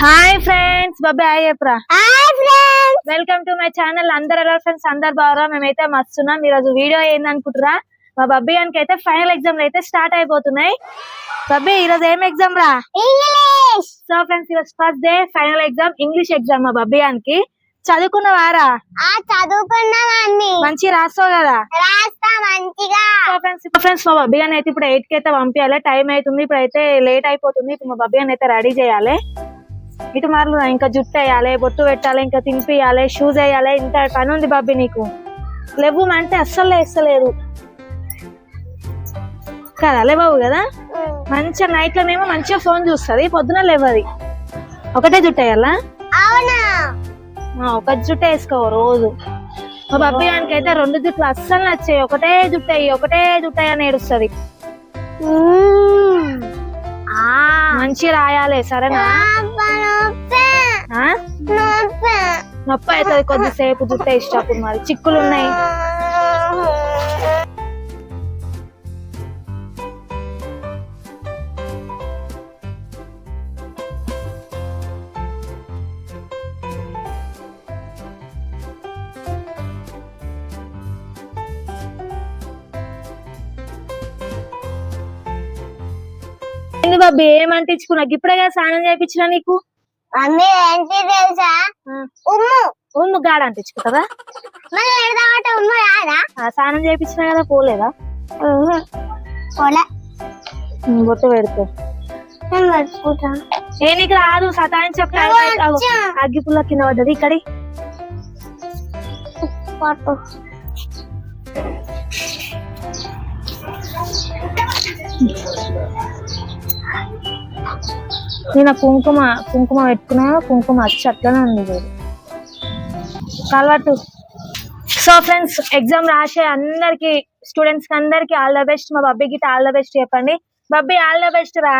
Hi friends, బాబాయ్ hi చెప్పరా. Hi friends, welcome to my channel. అందరు ఎలా ఫ్రెండ్స్? అందరు బాగా. మేమైతే మస్తున్నాం. ఈ రోజు వీడియో ఏందనుకుంటురా, మా బబ్బీ గానికి అయితే ఫైనల్ ఎగ్జామ్లు అయితే స్టార్ట్ అయిపోతున్నాయి. బబ్బీ ఈ రోజు ఏం ఎగ్జామ్ రా? ఇంగ్లీష్. సో ఫ్రెండ్స్, ఈరోజు first day final exam, English exam మా బబ్బీ గానికి. చదువుకున్నవారా? చదువుకున్నామండి. మంచి రాస్తావు కదా? రాస్తా మంచిగా. సో ఫ్రెండ్స్, మా బబ్బీ గాని అయితే ఇప్పుడు 8 కి అయితే పంపించాలి. టైం అవుతుంది, ఇప్పుడు అయితే లేట్ అయిపోతుంది. ఇప్పుడు మా బబ్బీ గాని అయితే రెడీ చేయాలి. ఇటు మార్లు ఇంకా జుట్టు వేయాలి, బొట్టు పెట్టాలి, ఇంకా తినిపియాలి, షూస్ వేయాలి. ఇంత పని ఉంది బాబీ నీకు. లేవు అంటే అస్సలు వేస్తలేదు కదా, లేవు కదా. మంచిగా నైట్ లోనేమో మంచిగా ఫోన్ చూస్తుంది, పొద్దున లేవది. ఒకటే జుట్టు వేయాలా? అవునా? ఒక జుట్టు వేసుకోవు రోజు. మా బాబీ గానికి అయితే 2 జుట్లు అస్సలు నచ్చాయి. ఒకటే జుట్టు అయ్యి అని ఏడుస్తుంది. మంచి రాయాలి సరేనా? నొప్పి అవుతుంది కొద్దిసేపు జుట్టు వేసేటప్పుడు. మరి చిక్కులు ఉన్నాయి. బాబీ ఏమంటించుకున్నా? ఇప్పుడే కదా స్నానం చేయించిన నీకు. మమ్మీ ఏంటి తెలుసా? ఉమ్ము గాడ అంటించుకుంటారా? ఉమ్ము రాదా? స్నానం చేయించినా కదా, పోలేదా? పోలే. బొట్టు పెడుతూ ఏ నీకు రాదు సతాయించి. అగ్గి పుల్ల కింద పడ్డది ఇక్కడి. నేను కుంకుమ పెట్టుకున్నా, కుంకుమ వచ్చి అట్లనే ఉంది కలవట్టు. సో ఫ్రెండ్స్, ఎగ్జామ్ రాసే అందరికి స్టూడెంట్స్ కి అందరికి ఆల్ ద బెస్ట్. మా బబ్బీకి ఆల్ ద బెస్ట్ చెప్పండి. బబ్బీ ఆల్ ద బెస్ట్ రా.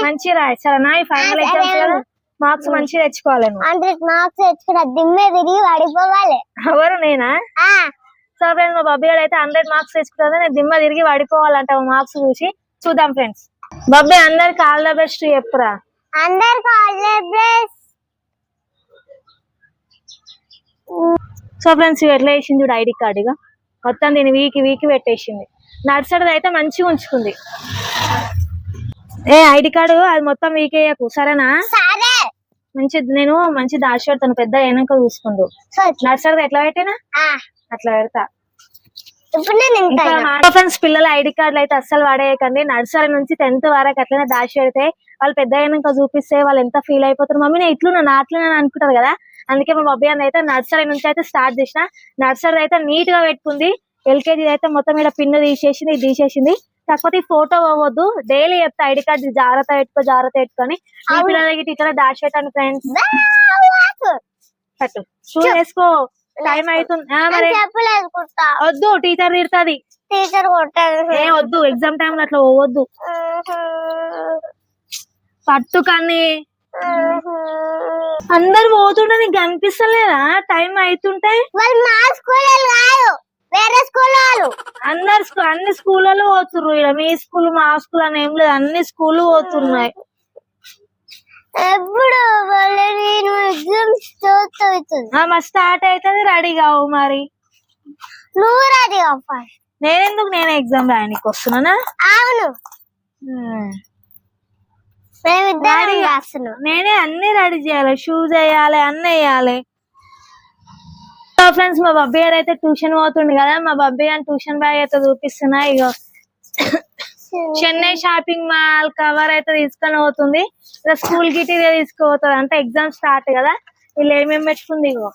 మంచి రా సరేనా? ఈ ఫైనల్ ఎగ్జామ్స్ కదా, మార్క్స్ మంచిగా తెచ్చుకోవాలి. 100 మార్క్స్ తెచ్చుకున్నా, దిమ్మే తిరిగి పడిపోవాలి. ఎవరు? నేనా? సో ఫ్రెండ్స్, మా బబ్బీ గారు అయితే 100 మార్క్స్ తెచ్చుకుంటే నేను దిమ్మ తిరిగి పడిపోవాలంట మార్క్స్ చూసి. చూద్దాం ఫ్రెండ్స్. బబ్బీ అందరికి ఆల్ ద బెస్ట్ చెప్పురా. అందరికి all the best. So friends, ఎట్లా వేసింది చూడు ఐడి కార్డు. ఇక మొత్తం దీన్ని వీకి పెట్టేసింది. నర్సరీ అయితే మంచిగా ఉంచుకుంది. ఐడి కార్డు అది మొత్తం వీకేయకు సరేనా? నేను మంచి దాచి పెడతాను, పెద్ద అయినాక చూసుకుంటూ. నర్సరీ ఎట్లా పెట్టినా అట్లా పెడతా. ఫ్రెండ్స్, పిల్లల ఐడి కార్డులు అయితే అస్సలు వాడేయకండి. నర్సరీ నుంచి 10th వరకు అట్లనే దాచి పెడితే వాళ్ళు పెద్ద అయినాక చూపిస్తే వాళ్ళు ఎంత ఫీల్ అయిపోతారు. మమ్మీ నేను ఇట్లున్నా అట్లున్నా అనుకుంటారు కదా. అందుకే మా బబ్బీ అని అయితే నర్సరీ నుంచి అయితే స్టార్ట్ చేసిన. నర్సరీ అయితే నీట్ గా పెట్టుకుంది. LKG అయితే మొత్తం ఇక్కడ పిన్ను తీసేసింది. కాకపోతే ఫోటో పోవద్దు, డైలీ చెప్తా ఐడి కార్డు జాగ్రత్త పెట్టుకొని. ఈ పిల్లలకి ఇట్లా దాచి పెట్టండి ఫ్రెండ్స్. కట్టు షూ వేసుకో, టైం అవుతుంది. వద్దు, టీచర్ తిడుతుంది. వద్దు, ఎగ్జామ్ టైం లో అట్లా పోవద్దు. పట్టు కానీ అందరు పోతుంటే నీకు కనిపిస్తలేదా? టైం అవుతుంటే అన్ని స్కూళ్ళలో పోతుర్రు. ఇక్కడ మీ స్కూల్ మా స్కూల్ అని ఏం లేదు, అన్ని స్కూల్ పోతున్నాయి. స్టార్ట్ అవుతుంది, రెడీ కావు. మరి నువ్వు రెడీ కావు. నేను ఎగ్జామ్ రాయడానికి వస్తున్నానా? అవును, నేనే అన్ని రెడీ చేయాలి, షూస్ వేయాలి, అన్ని వేయాలి. ఫ్రెండ్స్, మా బబ్బీ గారు అయితే ట్యూషన్ పోతుండే కదా, మా బబ్బీ గారు ట్యూషన్ బ్యాగ్ అయితే చూపిస్తున్నా. ఇగో చెన్నై షాపింగ్ మాల్ కవర్ అయితే తీసుకొని పోతుంది. ఇలా స్కూల్ కి తీసుకుపోతుంది. అంటే ఎగ్జామ్ స్టార్ట్ కదా, వీళ్ళు ఏమేమి పెట్టుకుంది. ఇగో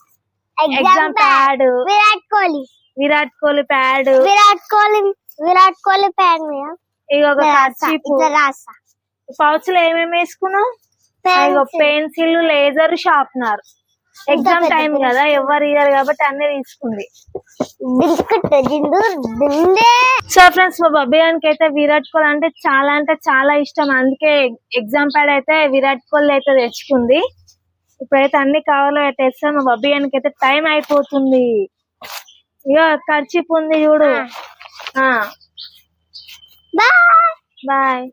exam pad, Virat Kohli pad, ఇగో ఒక పౌచ్ లో ఏమేమి వేసుకున్నావు? Pencil, eraser, sharpener. Exam time కదా, ఎవరు ఇయ్యారు కాబట్టి అన్ని తీసుకుంది. సో ఫ్రెండ్స్, మా బబ్బీ గారికి అయితే విరాట్ కోహ్లీ అంటే చాలా ఇష్టం. అందుకే ఎగ్జామ్ ప్యాడ్ అయితే విరాట్ కోహ్లీ అయితే తెచ్చుకుంది. ఇప్పుడైతే అన్ని కవర్లో పెట్టేస్తాం. మా బబ్బీ గారికి అయితే టైం అయిపోతుంది. ఇక కర్చీప్ ఉంది చూడు. బాయ్.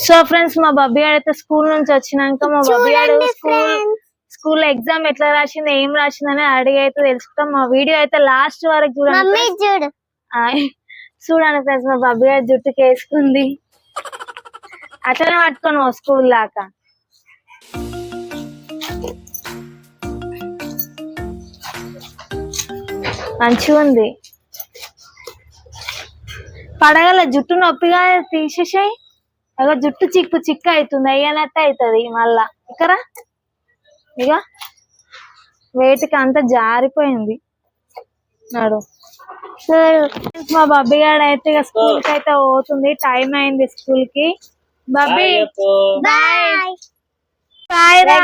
సో ఫ్రెండ్స్ మా బబ్బీ గారు అయితే స్కూల్ నుంచి వచ్చినాక మా బబ్బీ గారు స్కూల్ ఎగ్జామ్ ఎట్లా రాసింది ఏం రాసిందని అడిగి అయితే తెలుసుకుంటాం. మా వీడియో అయితే లాస్ట్ వరకు చూడండి. చూడు చూడండి ఫ్రెండ్స్ మా బబ్బీ గారు జుట్టుకి వేసుకుంది అట్లనే పట్టుకోను స్కూల్ దాకా. మంచిగా ఉంది. పడగల జుట్టు నొప్పిగా తీసేసాయి. అగో జుట్టు చిక్కు చిక్కు అవుతుంది, అయ్యనట్టు అవుతుంది మళ్ళా. ఇక్కడ ఇక వేటికి అంతా జారిపోయింది నాడు. మా బబ్బీ గారు అయితే ఇక స్కూల్ కి అయితే పోతుంది, టైం అయింది స్కూల్ కి. బబ్బీ బాయ్ బాయ్ రా.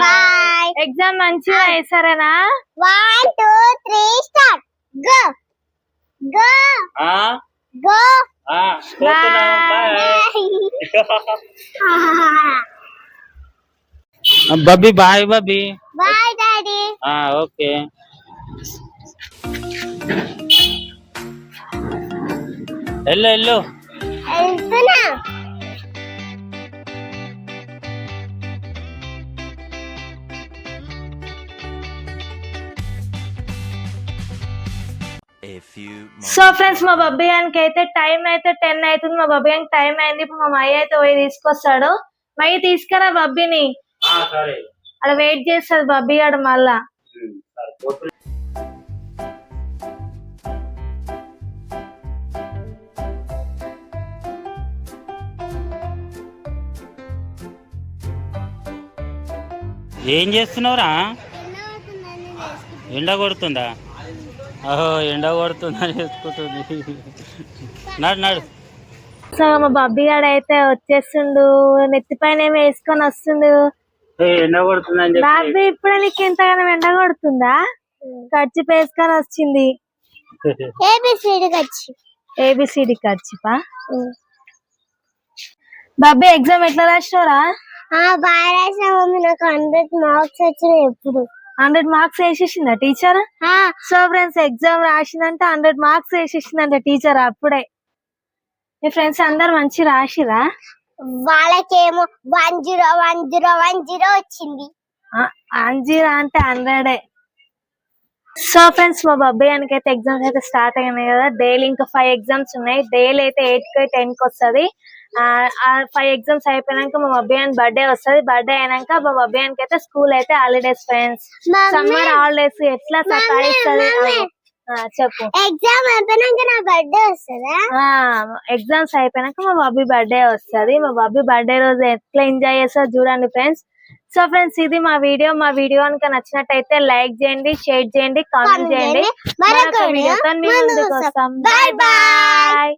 బాయ్. ఎగ్జామ్ మంచిగా వేసారేనా? 1 2 3 స్టార్ట్. గో గో గో బబ్బీ బాయ్. బబ్బీ బాయ్ డాడీ. ఓకే. ఎల్లు ఎల్లు. వెళ్తున్నా. సో ఫ్రెండ్స్ మా బబ్బీ గారికి అయితే టైం అయితే 10 అవుతుంది. మా బబ్బీ గారికి టైం అయింది. ఇప్పుడు మా మయ్య అయితే పోయి తీసుకొస్తాడు. మయ్య తీసుకురా బబ్బీని, అలా వెయిట్ చేస్తాడు బబ్బీ గారు మళ్ళా. ఏం చేస్తున్నావురా? ఎండ కొడుతుందా? ఓహో ఎండ కొడుతుందని వేసుకుంటుంది. నాడు నాడు. సో మా బబ్బీ గారు అయితే వచ్చేస్తుండు, నెత్తి పైన ఏమో వేసుకొని వస్తుండు. ఎండ కొడుతుందని బాబీ ఇప్పుడు నీకు ఎంతగానో ఎండ కొడుతుందా? ఖర్చు వేసుకొని వచ్చింది. ఏబిసిడి ఖర్చుపా. బాబీ ఎగ్జామ్ ఎట్లా రాసినవరా? బాగా రాసిన మమ్మీ, నాకు 100 మార్క్స్ వచ్చినాయి. ఎప్పుడు 100 మార్క్స్ వేసేసిందా టీచర్? సో ఫ్రెండ్స్ ఎగ్జామ్ రాసిందంటే 100 మార్క్స్ వేసేసిందంట టీచర్ అప్పుడే. మీ ఫ్రెండ్స్ అందరు మంచి రాసిరా? వాళ్ళకేమో 101010 వచ్చింది. 10 అంటే 100. సో ఫ్రెండ్స్ మా బబ్బీ గారికి అయితే ఎగ్జామ్స్ అయితే స్టార్ట్ అయినాయి కదా. డైలీ ఇంకా 5 ఎగ్జామ్స్ ఉన్నాయి. డైలీ అయితే 8 కి 10 కి వస్తుంది. 5 ఎగ్జామ్స్ అయిపోయినాక మా బబ్బీ గారి బర్త్డే వస్తుంది. బర్త్డే అయినాక మా బబ్బీ గారికి అయితే స్కూల్ అయితే హాలిడేస్ ఫ్రెండ్స్. సమ్మర్ హాలిడేస్ ఎట్లా సతాయిస్తుంది చెప్పు. ఎగ్జామ్ అయిపోయినాక నా బర్త్డే వస్తుందా? ఎగ్జామ్స్ అయిపోయినాక మా బబ్బీ బర్త్డే వస్తుంది. మా బబ్బీ బర్త్డే రోజు ఎట్లా ఎంజాయ్ చేస్తారో చూడండి ఫ్రెండ్స్. సో ఫ్రెండ్స్ ఇది మా వీడియో. మా వీడియో కనుక నచ్చినట్టయితే లైక్ చేయండి, షేర్ చేయండి, కామెంట్ చేయండి. మరొక వీడియోతో మీ ముందుకు వస్తాం. Bye bye.